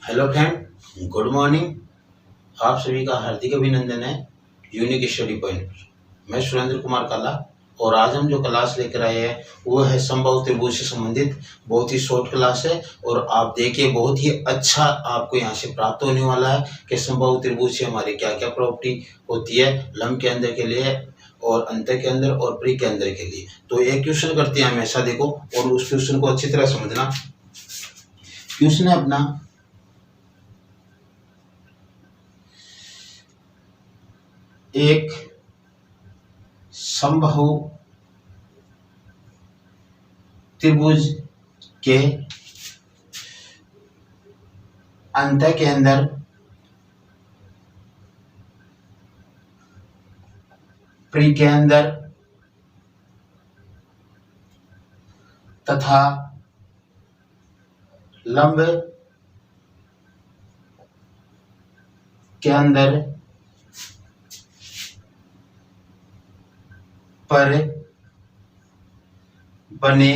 Hello friend, good morning. आप सभी का हार्दिक अभिनंदन है यूनिक स्टडी पॉइंट पर। मैं सुरेंद्र कुमार काला और आज हम जो क्लास लेकर आए हैं वो है समबाहु त्रिभुज से संबंधित बहुत ही शॉर्ट क्लास है। और आप देखिए बहुत ही अच्छा आपको यहाँ से प्राप्त होने वाला है कि समबाहु त्रिभुज से हमारी क्या क्या प्रॉपर्टी होती है लंब के अंदर के लिए और अंत के अंदर और प्री के अंदर के लिए। तो एक क्वेश्चन करते हैं हमेशा, देखो, और उस क्वेश्चन को अच्छी तरह समझना। क्वेश्चन है अपना, एक समबाहु त्रिभुज के अंत के अंदर प्री के अंदर तथा लंब के अंदर पर बने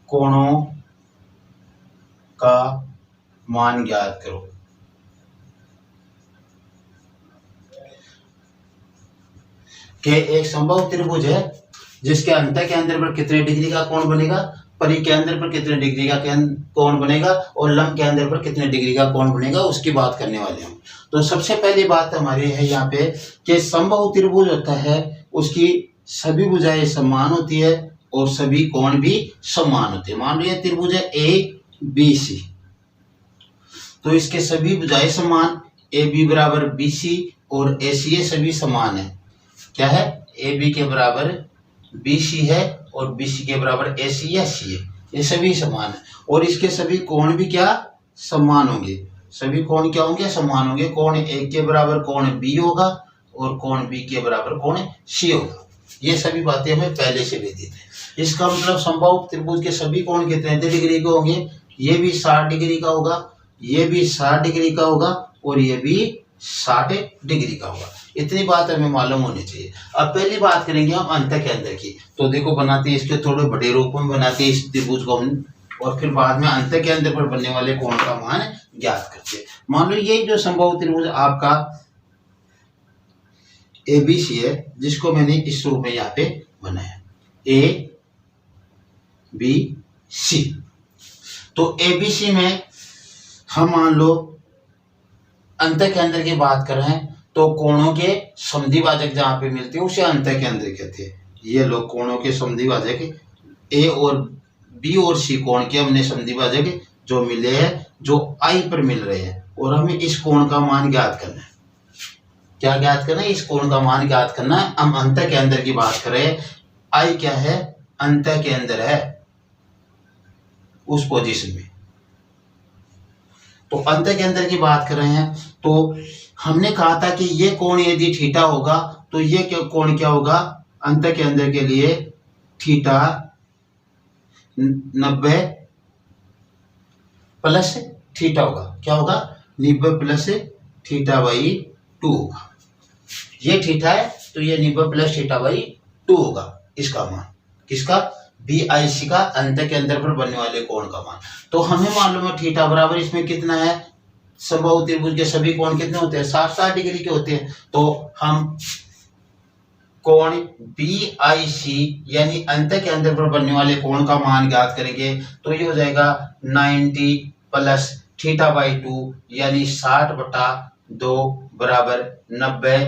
कोणों का मान ज्ञात करो। कि एक समबाहु त्रिभुज है जिसके अंत के अंदर पर कितने डिग्री का कोण बनेगा, परी के अंदर पर कितने डिग्री का कोण बनेगा और लंब के अंदर पर कितने डिग्री का कोण बनेगा, उसकी बात करने वाले हम। तो सबसे पहली बात हमारी है यहाँ पे कि समबाहु त्रिभुज होता है उसकी सभी भुजाएं समान होती है और सभी कोण भी समान होते हैं। मान लीजिए त्रिभुज है ए बी सी, तो इसके सभी भुजाएं समान, ए बी बराबर बी सी और ए सी, ये सभी समान है। क्या है, ए बी के बराबर बी सी है और बी सी के बराबर ए सी है, सी है, ये सभी समान है। और इसके सभी कोण भी क्या समान होंगे, सभी कोण क्या होंगे, समान होंगे। कोण ए के बराबर कोण बी होगा और कोण बी के बराबर कोण सी होगा। ये सभी बातें हमें पहले से भी दी थी। इसका मतलब समबाहु त्रिभुज के सभी कोण कितने डिग्री के होंगे, ये भी 60 डिग्री का होगा, ये भी 60 डिग्री का होगा और ये भी 60 डिग्री का होगा। इतनी बात हमें मालूम होनी चाहिए। अब पहली बात करेंगे हम अंत के अंदर की। तो देखो बनाते हैं इसके थोड़े बड़े रूप में बनाते हैं इस त्रिभुज को हम, और फिर बाद में अंत के अंदर पर बनने वाले कोण का मान ज्ञात करते हैं। मान लो ये जो समबाहु त्रिभुज आपका ए बी सी है जिसको मैंने इस रूप में यहाँ पे बनाया, ए बी सी। तो ए बी सी में हम मान लो अंत के अंदर की बात कर रहे हैं तो कोणों के समद्विभाजक जहां पे मिलते हैं उसे अंत के अंदर कहते हैं। ये लोग कोणों के समद्विभाजक ए और बी और सी कोण के हमने समद्विभाजक जो मिले हैं जो आई पर मिल रहे हैं, और हमें इस कोण का मान ज्ञात करना है। क्या ज्ञात करना है, इस कोण का मान ज्ञात करना है। हम अंत के अंदर की बात कर रहे हैं, आई क्या है, अंत के अंदर है उस पोजीशन में। तो अंत के अंदर की बात कर रहे हैं तो हमने कहा था कि ये कोण यदि थीटा होगा तो ये कोण क्या होगा, अंत के अंदर के लिए थीटा 90 प्लस थीटा होगा। क्या होगा, 90 प्लस थीटा बाई 2 होगा। ये थीटा है तो ये 90 प्लस थीटा बाई 2 होगा इसका मान। किसका, बी आई सी का अंत के अंदर पर बनने वाले कोण का मान। तो हमें मालूम है थीटा बराबर इसमें कितना है, समबाहु त्रिभुज के सभी कोण कितने होते हैं, 60 डिग्री के होते हैं। तो हम कोण बी आई सी यानी अंत के अंदर पर बनने वाले कोण का मान ज्ञात करेंगे तो ये हो जाएगा 90 प्लस थीटा बाई 2 यानी 60/2 बराबर 90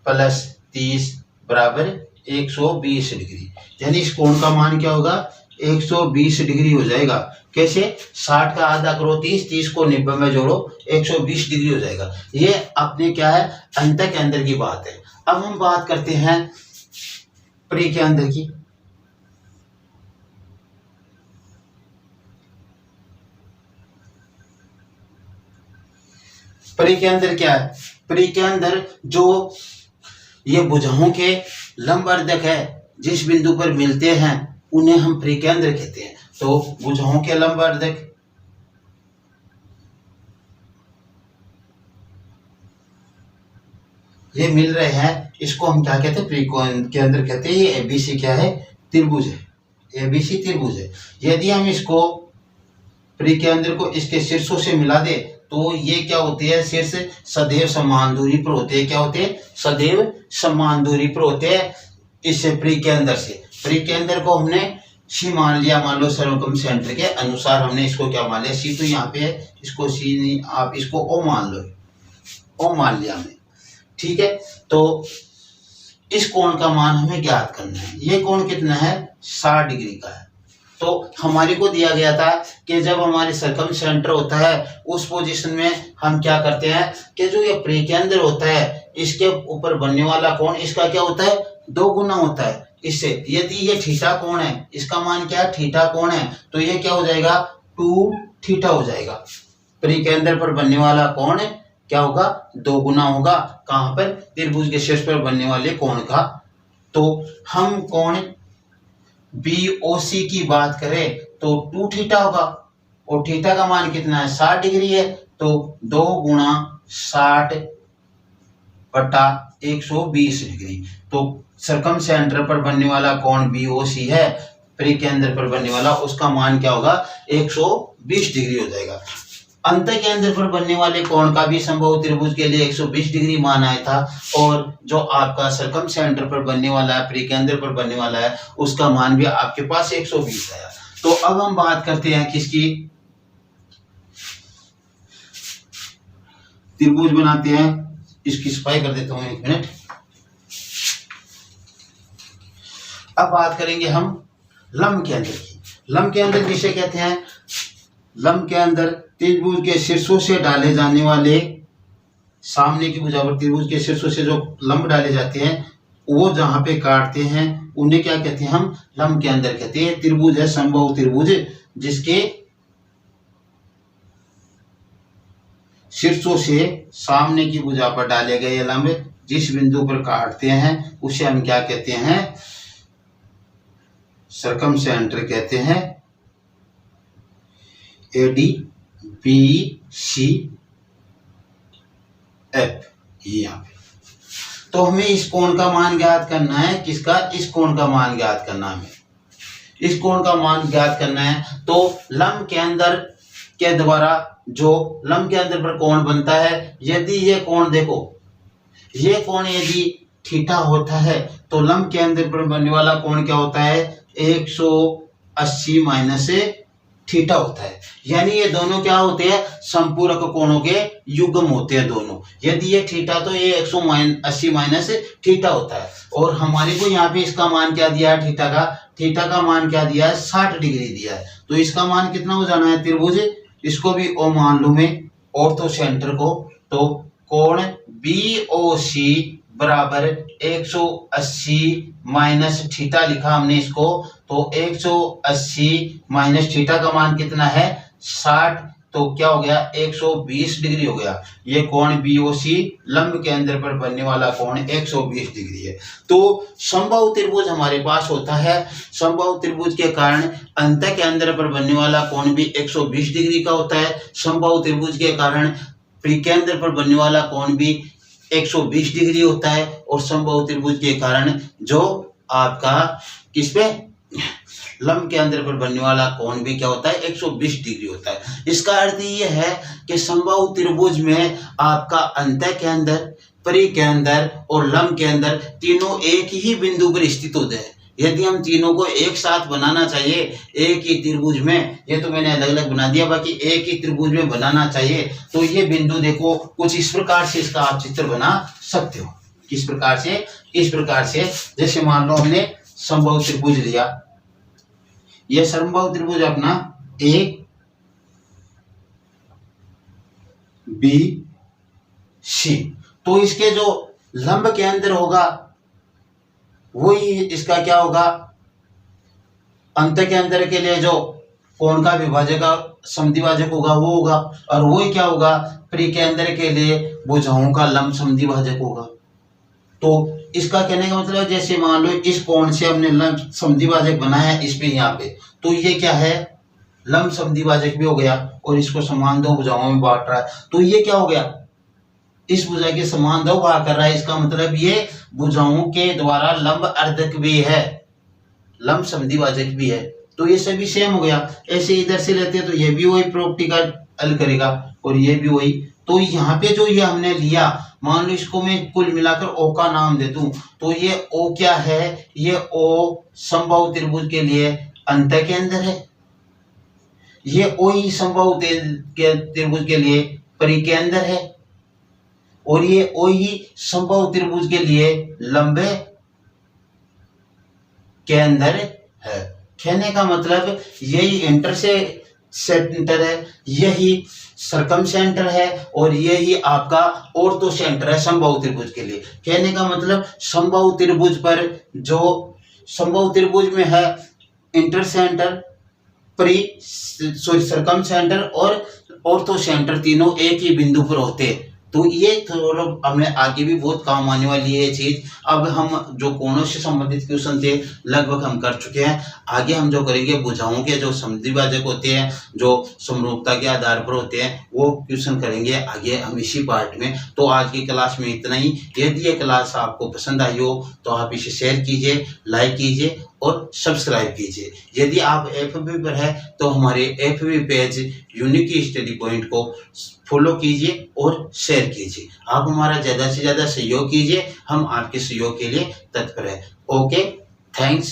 प्लस 30 बराबर 120 डिग्री। यानी इस कोण का मान क्या होगा, 120 डिग्री हो जाएगा। कैसे, 60 का आधा करो 30, 30 को 90 में जोड़ो 120 डिग्री हो जाएगा। ये अपने क्या है, अंत के अंदर की बात है। अब हम बात करते हैं प्री के अंदर की। प्री के अंदर क्या है, प्री के अंदर जो ये भुजाओं के लंबवर्धक है जिस बिंदु पर मिलते हैं उन्हें हम प्री के अंदर कहते हैं। तो भुजाओं के लंबवर्धक ये मिल रहे हैं, इसको हम क्या कहते हैं, त्रिकोण के अंदर कहते हैं। ये एबीसी क्या है, त्रिभुज है, एबीसी त्रिभुज है। यदि हम इसको परिकेंद्र को इसके शीर्षों से मिला दे तो ये क्या होती है, शीर्ष सदैव समान दूरी पर होते हैं। क्या होते हैं, सदैव समान दूरी पर होते हैं इससे परिकेंद्र से। परिकेंद्र को हमने सी मान लिया, मान लो सर्वकम सेंटर के अनुसार हमने इसको क्या मान लिया, सी तो यहाँ पे है, इसको सी नहीं, आप इसको ओ मान लो, ओ मान लिया हमने, ठीक है। तो इस कोण का मान हमें ज्ञात करना है। ये कोण कितना है, 60 डिग्री का है। तो हमारे को दिया गया था कि जब हमारे सर्कम सेंटर होता है उस पोजीशन में हम क्या करते हैं कि जो ये परिकेंद्र होता है इसके ऊपर बनने वाला कोण इसका क्या होता है, 2 गुना होता है इससे। यदि ये थीटा कोण है, इसका मान क्या है, थीटा कोण है, तो ये क्या हो जाएगा, 2 थीटा हो जाएगा। परिकेंद्र पर बनने वाला कोण क्या होगा, 2 गुना होगा, कहां पर, त्रिभुज के शीर्ष पर बनने वाले कोण का। तो हम कोण BOC की बात करें तो 2 थीटा होगा, और थीटा का मान कितना है, 60 डिग्री है, तो 2 गुणा 60 बटा 120 डिग्री। तो सर्कम सेंटर पर बनने वाला कोण BOC है, परिकेंद्र पर बनने वाला, उसका मान क्या होगा, 120 डिग्री हो जाएगा। अंत केंद्र पर बनने वाले कोण का भी संभव त्रिभुज के लिए 120 डिग्री मान आया था, और जो आपका सर्कम सेंटर पर बनने वाला है, परिकेंद्र पर बनने वाला है, उसका मान भी आपके पास 120 आया। तो अब हम बात करते हैं किसकी, त्रिभुज बनाते हैं। इसकी सफाई कर देता हूं, 1 मिनट। अब बात करेंगे हम लंब केंद्र की। लंब केंद्र किसे कहते हैं, लंब के अंदर त्रिभुज के शीर्षों से डाले जाने वाले, सामने की भुजा पर त्रिभुज के शीर्षों से जो लंब डाले जाते हैं वो जहां पे काटते हैं उन्हें क्या कहते हैं, हम लंब के अंदर कहते हैं। त्रिभुज है समबाहु त्रिभुज, जिसके शीर्षों से सामने की भुजा पर डाले गए लंब जिस बिंदु पर काटते हैं उसे हम क्या कहते हैं, सर्कम सेंटर कहते हैं। ADBCF ये यहाँ पे। तो हमें इस कोण का मान ज्ञात करना है, किसका, इस कोण का मान ज्ञात करना है, हमें इस कोण का मान ज्ञात करना है। तो लंब के अंदर के द्वारा जो लंब के अंदर पर कोण बनता है, यदि ये कोण देखो, ये कोण यदि थीटा होता है तो लंब के अंदर पर बनने वाला कोण क्या होता है, 180 माइनस थीटा होता है। यानी ये दोनों क्या होते हैं, संपूरक कोणों के युग्म होते हैं दोनों। यदि ये थीटा तो ये 180 माइनस थीटा होता है। और हमारे को यहाँ पे इसका मान क्या दिया है, थीटा का मान क्या दिया है, 60 डिग्री दिया है। तो इसका मान कितना हो जाना है, त्रिभुज, इसको भी ओ मान लूं मैं, ऑर्थो सेंटर को। तो कोण BOC बराबर 180 माइनस थीटा लिखा हमने इसको। तो 180 माइनस थीटा का मान कितना है, 60, तो क्या हो गया, 120 डिग्री हो गया। ये कोण BOC लंब के अंदर पर बनने वाला कोण 120 डिग्री है। तो समबाहु त्रिभुज हमारे पास होता है। समबाहु त्रिभुज के कारण अंत के अंदर पर बनने वाला कोण भी 120 डिग्री का होता है। समबाहु त्रिभुज के कारण परिकेंद्र पर बनने वाला कोण भी 120 डिग्री होता है। और समबाहु त्रिभुज के कारण जो आपका किस पे, लंब के अंदर पर बनने वाला कोण भी क्या होता है, 120 डिग्री होता है। इसका अर्थ ये है कि समबाहु त्रिभुज में आपका अंत के अंदर, परिकेंद्र और लंब के अंदर तीनों एक ही बिंदु पर स्थित होते हैं। यदि हम तीनों को एक साथ बनाना चाहिए एक ही त्रिभुज में, ये तो मैंने अलग अलग बना दिया, बाकी एक ही त्रिभुज में बनाना चाहिए, तो ये बिंदु देखो कुछ इस प्रकार से इसका आप चित्र बना सकते हो। किस प्रकार से, इस प्रकार से, जैसे मान लो हमने समबाहु त्रिभुज लिया, यह समबाहु त्रिभुज अपना ABC, तो इसके जो लंब के अंदर होगा वही इसका क्या होगा, अंत के अंदर के लिए जो कोण का विभाजक समद्विभाजक होगा वो होगा, और वही क्या होगा, परिकेंद्र के लिए भुजाओं का लंब समद्विभाजक होगा। तो इसका कहने का मतलब जैसे मान लो इस कोण से हमने लंब समद्विभाजक बनाया है इस पे, यहाँ पे, तो ये क्या है, लंब समद्विभाजक भी हो गया, और इसको समान दो भुजाओं में बांट रहा है, तो ये क्या हो गया, इस भुजा के समान दो भाग कर रहा है। इसका मतलब ये भुजाओं के द्वारा लंब अर्धक भी है, लंब समद्विभाजक भी है। तो ये सभी सेम हो गया। ऐसे इधर से लेते हैं तो ये भी वही प्रॉपर्टी का हल करेगा और ये भी वही। तो यहाँ पे जो ये हमने लिया, मान लो इसको मैं कुल मिलाकर ओ का नाम दे दूं, तो ये ओ क्या है, ये ओ समबाहु त्रिभुज के लिए अंतः के अंदर है, ये ओ ही समबाहु त्रिभुज के लिए परि के अंदर है, और ये ओ ही समबाहु त्रिभुज के लिए लंबे के अंदर है। कहने का मतलब यही इंटर से सेंटर है, यही सरकम सेंटर है, और यही आपका ऑर्थो सेंटर है समबाहु त्रिभुज के लिए। कहने का मतलब समबाहु त्रिभुज पर जो समबाहु त्रिभुज में है इंटर सेंटर, सरकम सेंटर और ऑर्थो सेंटर तीनों एक ही बिंदु पर होते हैं। तो ये थोड़ा हमें आगे भी बहुत काम आने वाली है ये चीज। अब हम जो कोणों से संबंधित क्वेश्चन थे लगभग हम कर चुके हैं। आगे हम जो करेंगे भुजाओं के जो समितिभाजक होते हैं, जो समरूपता के आधार पर होते हैं, वो क्वेश्चन करेंगे आगे हम इसी पार्ट में। तो आज की क्लास में इतना ही। यदि ये क्लास आपको पसंद आई हो तो आप इसे शेयर कीजिए, लाइक कीजिए और सब्सक्राइब कीजिए। यदि आप FB पर है तो हमारे FB page unique study point को फॉलो कीजिए और शेयर कीजिए। आप हमारा ज़्यादा से ज़्यादा सहयोग कीजिए, हम आपके सहयोग के लिए तत्पर हैं। Okay, thanks.